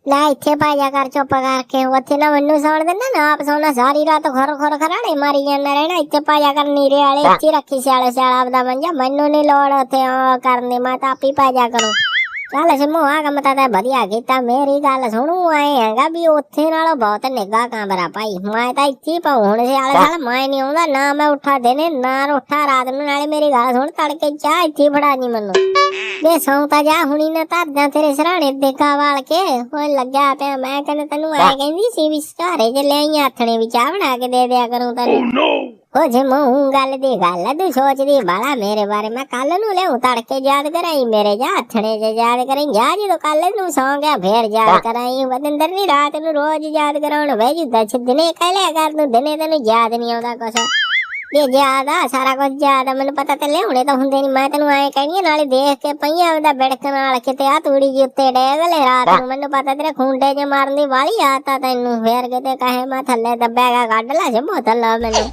ਲੈ ਇੱਥੇ ਪਾ ਜਾ ਕਰ ਚੁੱਪ ਕਰਕੇ, ਉੱਥੇ ਨਾ ਮੈਨੂੰ ਸੌਣ ਦਿੰਦਾ ਨਾ, ਆਪ ਸੌਣਾ ਸਾਰੀ ਰਾਤ ਖੋਰ ਖੋਰ ਖਰਾੜੇ ਮਾਰੀ ਜਾਂਦਾ ਰਹਿਣਾ। ਇੱਥੇ ਪਾ ਜਾ ਕਰ ਨੀਰੇ ਵਾਲੇ, ਇੱਥੇ ਰੱਖੀ ਸਿਆਲੇ ਸਿਆਲ ਆਪਦਾ ਮੰਜਾ, ਮੈਨੂੰ ਨੀ ਲੋੜ ਉੱਥੇ ਕਰਨ ਦੀ, ਮੈਂ ਤਾਂ ਆਪ ਹੀ ਪਾ ਜਾ ਕਰੂੰ। ਚੱਲ ਸਿੰਮੂ ਆ ਕੰਮ ਤਾਂ ਵਧੀਆ ਕੀਤਾ। ਮੇਰੀ ਗੱਲ ਸੁਣੂ, ਆਏ ਹੈਗਾ ਵੀ ਉੱਥੇ ਨਾਲੋਂ ਬਹੁਤ ਨਿੱਘਾ ਕਮਰਾ ਭਾਈ, ਮੈਂ ਤਾਂ ਇੱਥੇ ਪਾਉ ਹੁਣ ਸਿਆਲੇ ਸਾਲ ਮੈਂ ਨਹੀਂ ਆਉਂਦਾ ਨਾ, ਮੈਂ ਉੱਠਾ ਦਿਨੇ ਨਾ ਉੱਠਾ ਰਾਤ ਨੂੰ। ਨਾਲੇ ਮੇਰੀ ਗੱਲ ਸੁਣ, ਤੜਕੇ ਚਾਹ ਇੱਥੇ ਫੜਾ ਜੀ ਮੈਨੂੰ, ਵੇ ਸੌਂ ਤਾਂ ਜਾ ਹੁਣੀ ਨਾ ਧਰਦਾ ਤੇਰੇ ਸਰਾਣੇ ਦੇਖਾ ਵਾਲ ਕੇ ਹੋਣ ਲੱਗਿਆ ਪਿਆ। ਮੈਂ ਕਹਿੰਦਾ ਤੈਨੂੰ ਐ ਕਹਿੰਦੀ ਸੀ ਵੀ ਘਰੇ ਚ ਲਿਆਈ ਆਥਣੇ ਵੀ ਚਾਹ ਬਣਾ ਕੇ ਦੇ ਦਿਆ ਕਰੂੰ ਤੈਨੂੰ। ਉਹ ਜੇ ਮੂੰਹ ਗੱਲ ਦੀ ਗੱਲ ਤੂੰ ਸੋਚਦੀ ਬਾਲਾ ਮੇਰੇ ਬਾਰੇ, ਮੈਂ ਕੱਲ ਨੂੰ ਲਿਆਉ ਤੜਕੇ ਯਾਦ ਕਰਾਈ ਮੇਰੇ, ਜਾ ਆਥਣੇ ਚ ਯਾਦ ਕਰਾਈ, ਜਾ ਜਦੋਂ ਕੱਲ ਨੂੰ ਸੌਂ ਗਿਆ ਫੇਰ ਯਾਦ ਕਰਾਈ। ਵਦਿੰਦਰ ਨੀ ਰਾਤ ਨੂੰ ਰੋਜ਼ ਯਾਦ ਕਰਾਉਣ ਬਹਿ ਜੂਦਾ, ਦਿਨੇ ਕਹਿ ਲਿਆ ਕਰ ਤੂੰ, ਦਿਨੇ ਤੈਨੂੰ ਯਾਦ ਨੀ ਆਉਂਦਾ ਕੁਛ। ਇਹ ਯਾਦ ਆ ਸਾਰਾ ਕੁਝ ਯਾਦ ਆ ਮੈਨੂੰ ਪਤਾ, ਤੇ ਲਿਆਉਣੇ ਤਾਂ ਹੁੰਦੇ ਨੀ। ਮੈਂ ਤੈਨੂੰ ਐ ਕਹਿਣੀ ਆ ਨਾਲੇ ਦੇਖ ਕੇ ਪਈਆਂ ਉਹਦਾ ਬਿੜਕ ਨਾਲ ਕਿਤੇ ਆ ਤੂੜੀ ਜੀ ਉੱਤੇ ਡੇਗ ਲੈ ਰਾਤ ਨੂੰ, ਮੈਨੂੰ ਪਤਾ ਤੇਰੇ ਖੁੰਡੇ ਜੇ ਮਾਰਨ ਦੀ ਵਾਲੀ ਆਦਤ ਆ ਤੈਨੂੰ, ਫੇਰ ਕਿਤੇ ਕਹੇ ਮੈਂ ਥੱਲੇ ਦੱਬਿਆਗਾ ਕੱਢ ਲੈ ਜਮੋ ਥੱਲਾ ਮੈਨੂੰ।